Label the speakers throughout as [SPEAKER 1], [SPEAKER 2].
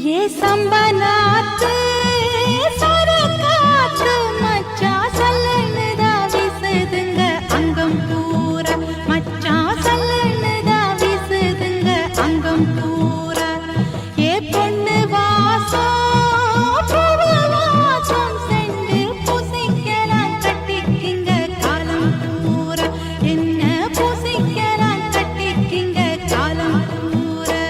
[SPEAKER 1] ये संबनाते सरकाते मचा सल्लनदा विसदंग अंगम पूरा मचा सल्लनदा विसदंग अंगम पूरा ये பொண்ணு வாசம் பூவாசம் சென்று பூசிக்கலாம் கட்டிக்கிங்க காலம் பூரா என்ன பூசிக்கலாம் கட்டிக்கிங்க காலம் பூரா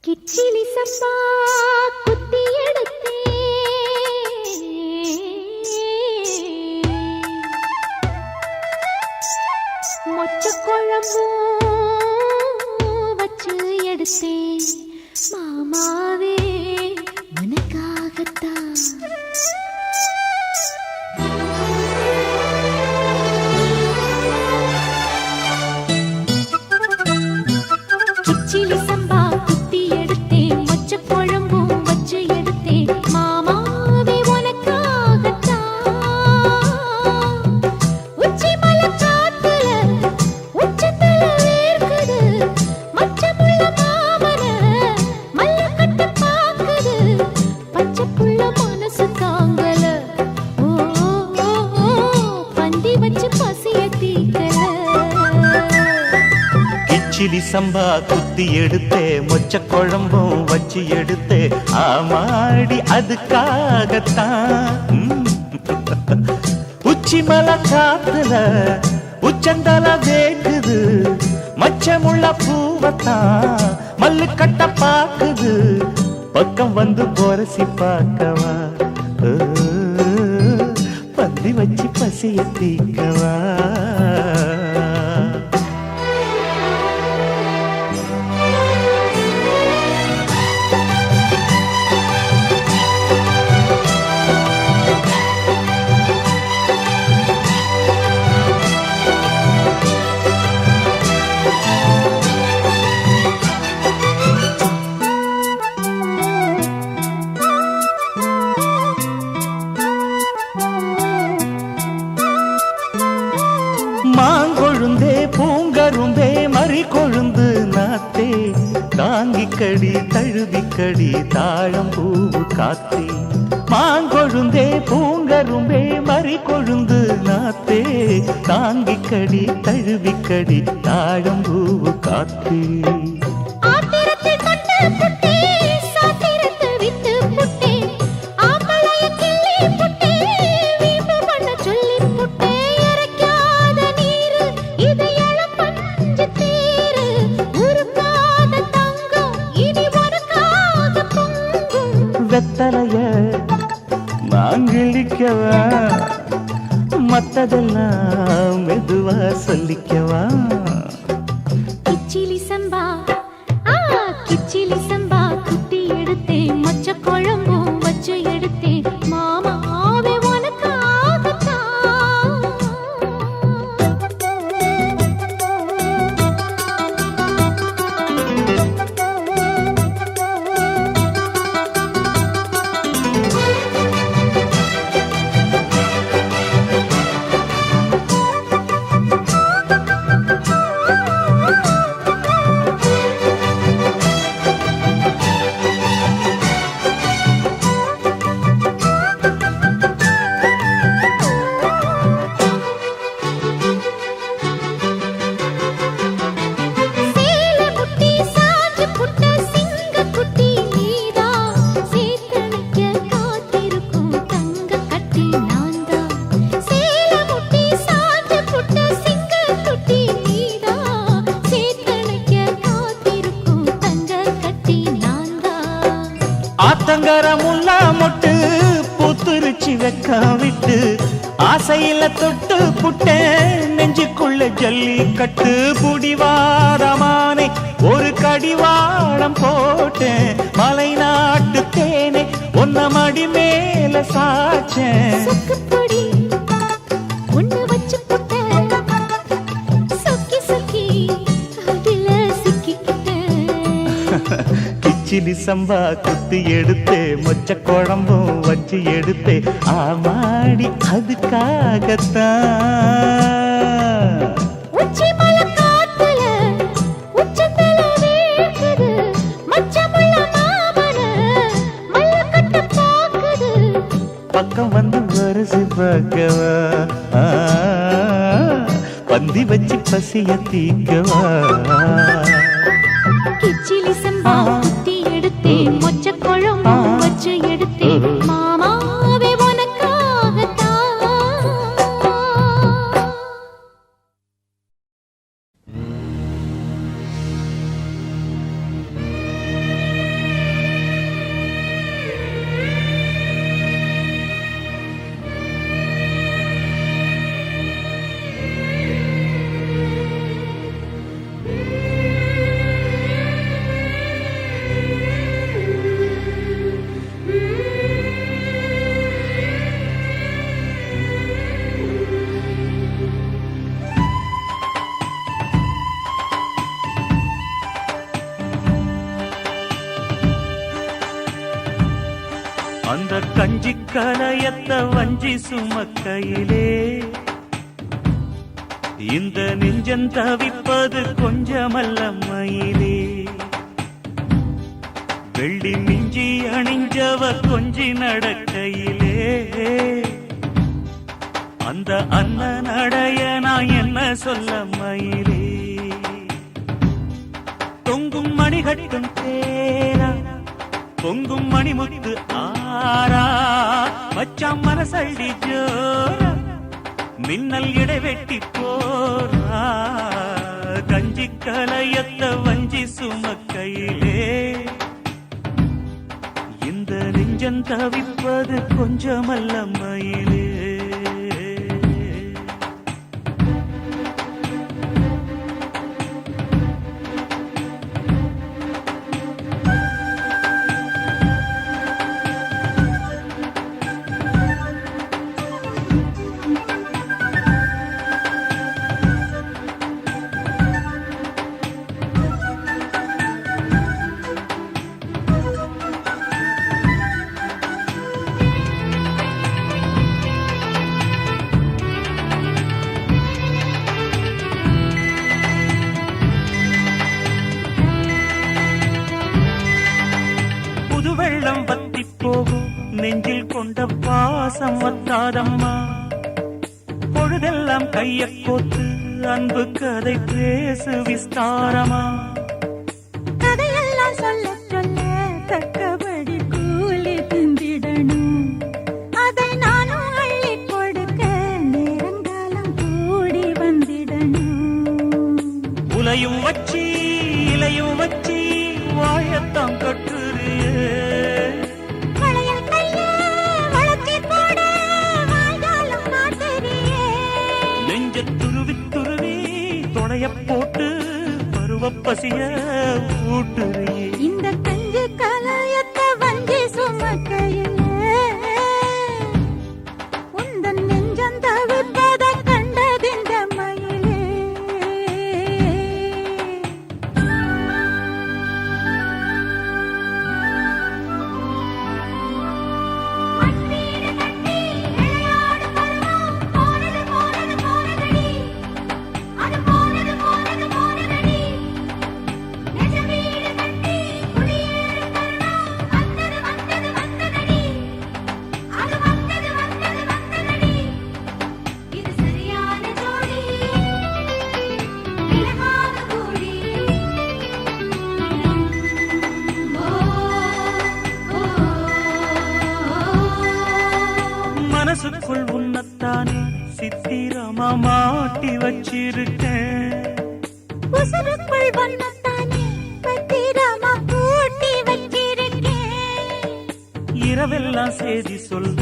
[SPEAKER 1] கிச்சிலி சம்பா குத்தி எடுத்தே மொச்ச குழம்பு வச்சு எடுத்தேன் மாமாவே உனக்காகத்தான் கிச்சிலி சம்பா மச்சமுள்ள மாமன மல்ல கட்ட
[SPEAKER 2] கிச்சிலி சம்பா குத்தி எடுத்தே மொச்ச குழம்பும் வச்சு எடுத்தே ஆமாடி அதுக்காகத்தான் உச்சி மலை காத்துல உச்சந்தல வேக்குது மச்சமுள்ள பூவத்தான் மல்லு கட்ட பாக்குது பக்கம் வந்து போரசி பார்க்கவா பந்தி வச்சு பசிய தீக்கவா மாங்கொழுந்தே பூங்கரும்பே மறி கொழுந்து நாத்தே தாங்கிக்கடி தழுவிக்கடி தாழம் பூவு காத்தே மாங்கொழுந்தே பூங்கரும்பே மறி கொழுந்து நாத்தே தாங்கிக்கடி தழுவிக்கடி தாழம் பூவு காத்தே வெத்தலைய மாங்கிழிக்கவா மத்ததெல்லாம் மெதுவா சொல்லிக்கவா
[SPEAKER 1] கிச்சிலி சம்பா கிச்சிலி சம்பா குத்தி எடுத்தே மொச்ச குழம்பும் வச்சு எடுத்தே மாமாவே
[SPEAKER 2] ஆத்தங்கரமுல்லா மொட்டு பூத்துருச்சி வெக்க விட்டு ஆசையில தொட்டு புட்டேன் நெஞ்சுக்குள்ள ஜல்லி கட்டு புடிவாரமானே ஒரு கடிவாளம் போட்டேன் மலை நாட்டு தேனே ஒன்ன மடி மேல சாச்சேன் கிச்சிலி சம்பா குத்தி எடுத்தே மொச்ச குழம்பும் வச்சு எடுத்தே ஆமாடி அதுக்காகத்தான்
[SPEAKER 1] உச்சி மலை காத்துல உச்சந்தல வேக்குது மச்சமுள்ள மாமன மல்லு கட்ட பாக்குது
[SPEAKER 2] பக்கம் வந்து வருசி பார்க்கவா பந்தி வச்சு பசிய தீக்கவா
[SPEAKER 1] கிச்சிலி சம்பா குத்தி எடுத்தே மொச்ச குழம்பும் வச்சு எடுத்தே மாமாவே உனக்காகத்தான்
[SPEAKER 2] அந்த கஞ்சி கலையத்த வஞ்சி சுமக்கையிலே இந்த நெஞ்சம் தவிப்பது கொஞ்சமல்ல மயிலே வெள்ளி மிஞ்சி அணிஞ்சவ கொஞ்சி நடக்கையிலே அந்த அண்ணன் அடைய நான் என்ன சொல்ல மயிலே கட்டும் தேரா பொங்கும் மணிமுத்து ஆரா மச்சான் மனசள்ளி ஜோரா மின்னல் இடைவெட்டி போரா கஞ்சி கலையத்த வஞ்சி சுமக்கையிலே இந்த நெஞ்சம் தவிப்பது கொஞ்சமல்ல மயிலே வெள்ளம் பத்தி போகும் நெஞ்சில் கொண்ட பாசம் வத்தாதம்மா பொழுதெல்லாம் கைய கோத்து அன்பு கதை பேசு விஸ்தாரமா
[SPEAKER 1] கதையெல்லாம் சொல்ல சொல்ல தக்கபடி கூலி திந்திடணும் அதை நானும் அள்ளி கொடுக்க நேரங்காலம் கூடி வந்திடணும்
[SPEAKER 2] உலையும் வச்சி இலையும் வச்சி வாழத்தான் கட்டுறியே போட்டு பருவ பசிய ஊட்டுறியே
[SPEAKER 1] இந்த கஞ்சி கலையத்த வஞ்சி சுமக்கையில உந்தன் நெஞ்சம் தவிப்பத கண்டதிந்த மயிலே
[SPEAKER 2] மனசுக்குள் உன்னத்தானே சித்திரமா மாட்டி வச்சிருக்கேன்
[SPEAKER 1] உசுருக்குள் வண்ணத்தானே பத்திரமா பூட்டி வச்சிருக்கேன்
[SPEAKER 2] இரவெல்லாம் செய்தி சொல்ல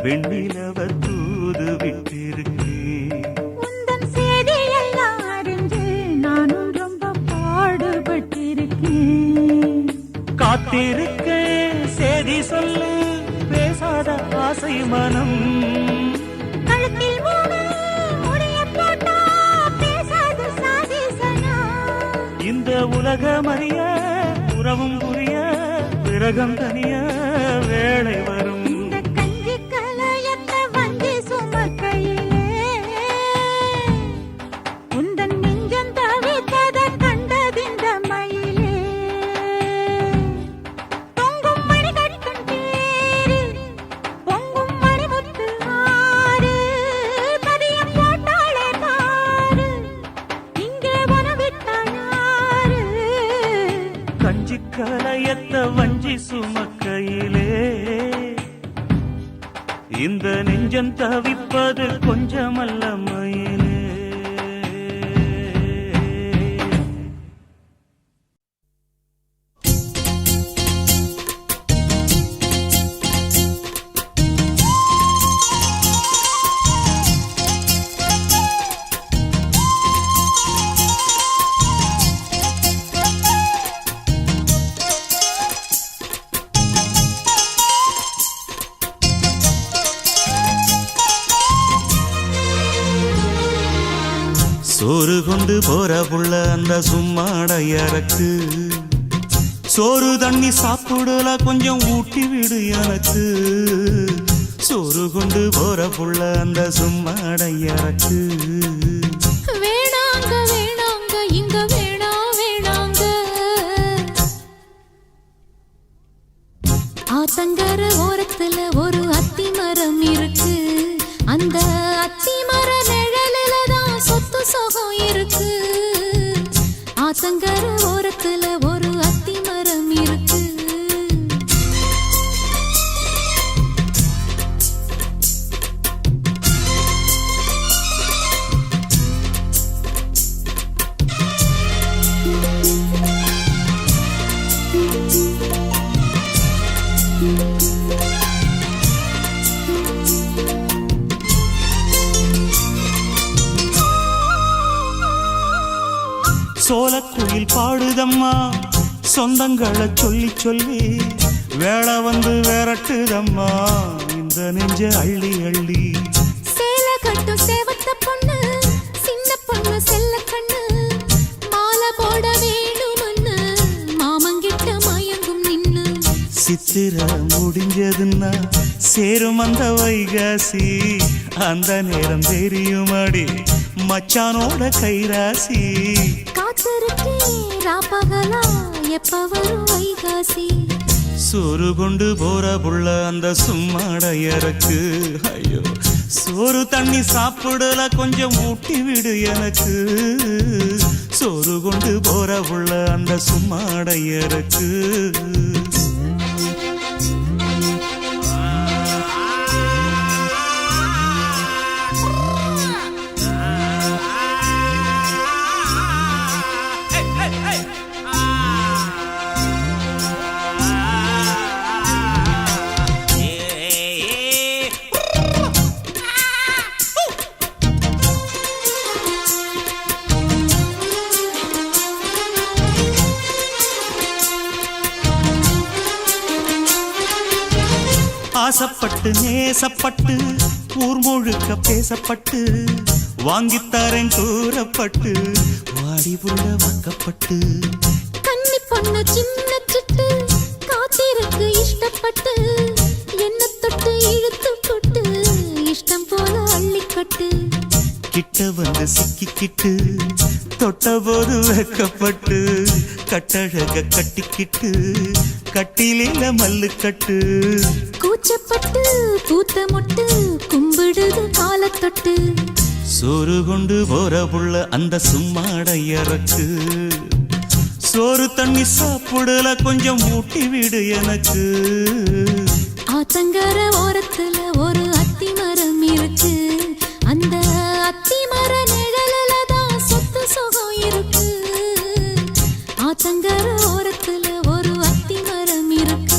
[SPEAKER 2] வெண்ணிலவ தூது விட்டிருக்கேன்
[SPEAKER 1] உந்தன் செய்தியெல்லாம் அறிஞ்சு நானும் ரொம்ப பாடுபட்டிருக்கேன்
[SPEAKER 2] காத்திருக்கேன் செய்தி சொல்லு பேசாத ஆசை மனம்
[SPEAKER 1] கழுத்தில் முடிய போட்டா பேசாத சாதிசனா
[SPEAKER 2] இந்த உலகம் அறிய உறவும் புரிய விரகம் தனிய வேளை வரும்
[SPEAKER 1] இந்த கஞ்சி கலையத்த வஞ்சி சுமக்கையிலே உந்தன் நெஞ்சம் தவித்தத கண்டதிந்த மயிலே பொங்கும் மணி கட்டும் தேரு பொங்கும் மணிமுத்து ஆறு பதியம் போட்டாளே பாரு இங்கே உனவிட்டாயாரு
[SPEAKER 2] கஞ்சி கலையத்த வஞ்சி சுமக்கையிலே இந்த நெஞ்சம் தவிப்பது கொஞ்சமல்ல மயிலே சோறு கொண்டு போற புள்ள அந்த சும்மாடையறக்கு சோறு தண்ணி சாப்பிடல கொஞ்சம் ஊட்டி விடு எனக்கு சோறு கொண்டு போற புள்ள அந்த சும்மாடையறக்கு
[SPEAKER 1] வேணாங்க வேணாங்க இங்க வேணாங்க ஆத்தங்கர ஓரத்துல ஒரு அத்தி மரம் இருக்கு அந்த அத்தி மர நிழலில தான் சொத்து சுகம் இருக்கு ஆத்தங்கர ஓரத்துல ஒரு அத்தி
[SPEAKER 2] சோலக்குயில் பாடுதம்மா சொந்தங்களை சொல்லி சொல்லி வேளை வந்து விரட்டுதம்மா இந்த நெஞ்ச அள்ளி அள்ளி.
[SPEAKER 1] சேலை கட்டும் சேவத்த பொண்ணு சின்ன பொண்ணு செல்ல கண்ணு மாலை போட வேணுமன்னு மாமங்கிட்ட மயங்கும் நின்னு.
[SPEAKER 2] சித்திர முடிஞ்சதுன்னா சேரும் அந்த வைகாசி அந்த நேரம் தெரியுமாடி மச்சானோட கைராசி.
[SPEAKER 1] காத்திருக்கேன் ராப்பகலா எப்ப வரும் வைகாசி.
[SPEAKER 2] சோறு கொண்டு போற புள்ள அந்த சும்மாடையறக்கு ஐயோ சோறு தண்ணி சாப்பிடல கொஞ்சம் ஊட்டி விடு எனக்கு. சோறு கொண்டு போற புள்ள அந்த சும்மாடையறக்கு. ஆசப்பட்டு நேசப்பட்டு ஊர் முழுக்க பேசப்பட்டு வாங்கித்தாரன் கூறப்பட்டு வாடி புள்ள வாக்கப்பட்டு.
[SPEAKER 1] கன்னி பொண்ணு சின்ன சிட்டு காத்திருக்கு இஷ்டப்பட்டு என்ன தொட்டு இழுத்து போட்டு இஷ்டம் போல அள்ளிக்கட்டு.
[SPEAKER 2] கிட்ட வந்து சிக்கிக்கிட்டு தொட்ட போது வைக்கப்பட்டு கட்டழக கட்டிக்கிட்டு கட்டிலில மல்லு கட்டு.
[SPEAKER 1] கூச்சப்பட்டு பூத்த மொட்டு கும்பிடுது காலத்தொட்டு.
[SPEAKER 2] சோறு கொண்டு போற புள்ள அந்த சும்மாடையறக்கு. சோறு தண்ணி சாப்பிடல கொஞ்சம் ஊட்டி விடு எனக்கு.
[SPEAKER 1] ஆத்தங்கர ஓரத்துல ஒரு அத்தி மரம் இருக்கு அந்த அத்தி மர நிழலில தான் சொத்து சுகம் இருக்கு. ஆத்தங்கர ஓரத்துல ஒரு அத்தி மரம் இருக்கு.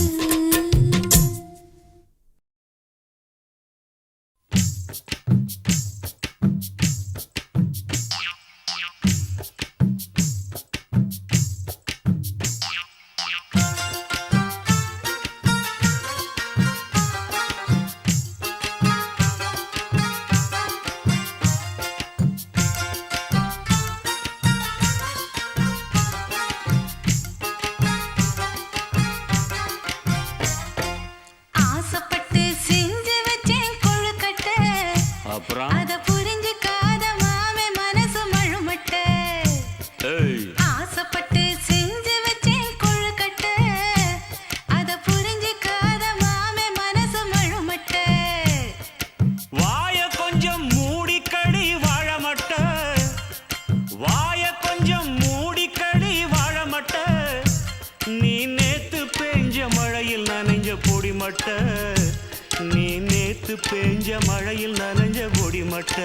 [SPEAKER 2] நீ நேத்து பேஞ்ச மழையில் நனைஞ்ச பொடி மட்ட.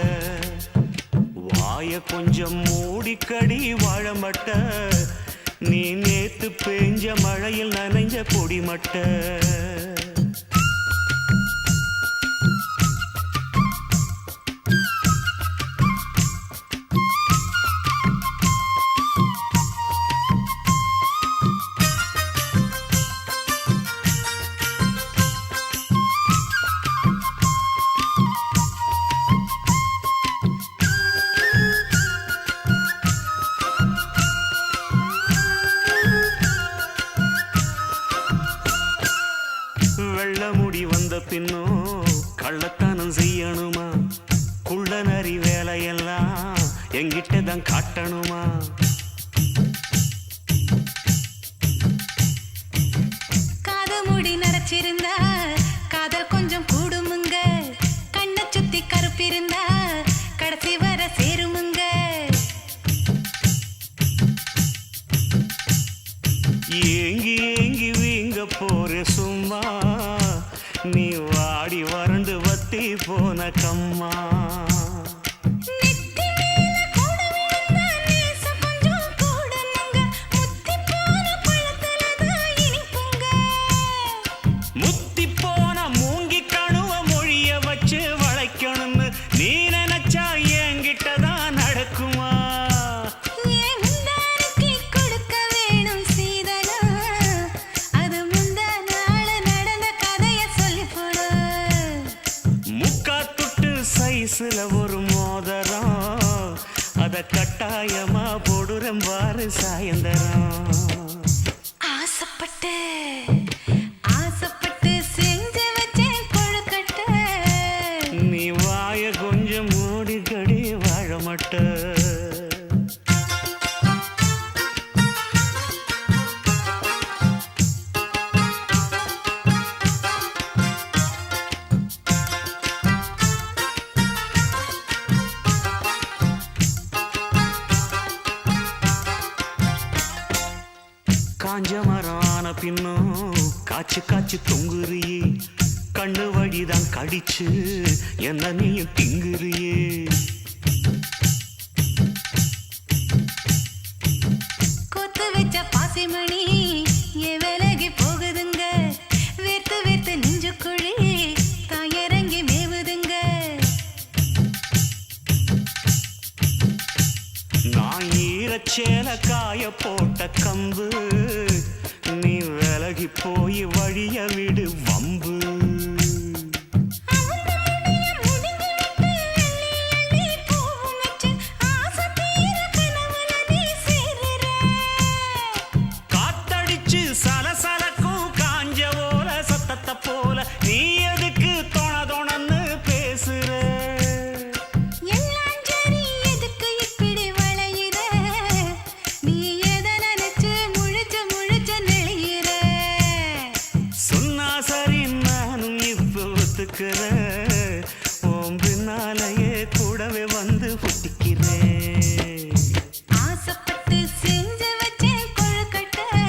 [SPEAKER 2] வாய கொஞ்சம் மூடிக்கடி வாழ மட்ட. நீ நேத்து பேஞ்ச மழையில் நனைஞ்ச பொடி மட்ட. வெள்ளமுடி வந்த பின்னும் கள்ளத்தனம் செய்யணுமா? குள்ள நரி வேலையெல்லாம் எங்கிட்ட தான் காட்டணுமா?
[SPEAKER 1] காது முடி நரைச்சிருந்தா காதல் கொஞ்சம் கூடுமுங்க. கண்ணை சுத்தி கருப்பிருந்தா கடைசி வர சேருமுங்க.
[SPEAKER 2] ஏங்கி ஏங்கி வீங்க போற சும்மா நீ வாடி வறண்டு வத்தி போன கம்மா. முத்தி போன மூங்கி கணுவ மொழிய வச்சு வளைக்கணும்னு நீ நினைச்சா என்கிட்டதான் நடக்குமா?
[SPEAKER 1] ஏன்
[SPEAKER 2] சாராயமா போடுறேன் பாரு சாயந்தரம்.
[SPEAKER 1] ஆசைப்பட்டு ஆசைப்பட்டு செஞ்சு வச்சேன் கொழுக்கட்டை.
[SPEAKER 2] நீ வாய கொஞ்சம் மூடிக்கடி வாழ மட்ட. காஞ்ச மரான பின்னும் காய்ச்சி காய்ச்சி தொங்குறியே, கண்ணு வழிதான் கடிச்சு என்ன நீயும் திங்குறியே.
[SPEAKER 1] கொத்து வச்ச பாசிமணி என் விலகி போகுதுங்க. வேர்த்து வேர்த்து நெஞ்சுக்குழி தாயரங்கி மேவுதுங்க.
[SPEAKER 2] நான் ஈரச்சேல காய போட்ட கம்பு, நீ விலகி போய் வழிய விடு வம்பு. காத்தடிச்சு சலசலக்கும் காஞ்ச ஓல சத்தத்தை போல நீ எதுக்கு தொண தொணன்னு பேசுற? சரி நானும் இப்ப ஒத்துக்கிறேன், உன் பின்னாலேயே கூடவே வந்து ஒட்டிக்கிறேன்.
[SPEAKER 1] ஆசைப்பட்டு செஞ்சு வச்சேன் கொழுக்கட்டை,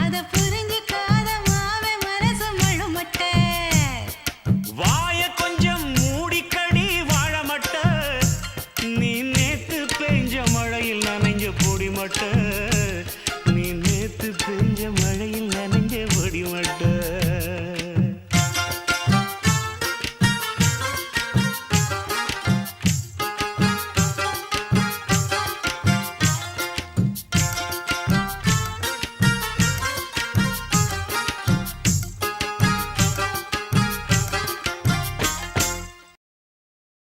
[SPEAKER 1] அத புரிஞ்சுக்காத மாவே மனசு மழுமட்டை.
[SPEAKER 2] வாய கொஞ்சம் மூடிக்கடி வாழ மட்ட. நீ நேத்து பெஞ்ச மழையில் நனைஞ்ச பொடி மட்ட.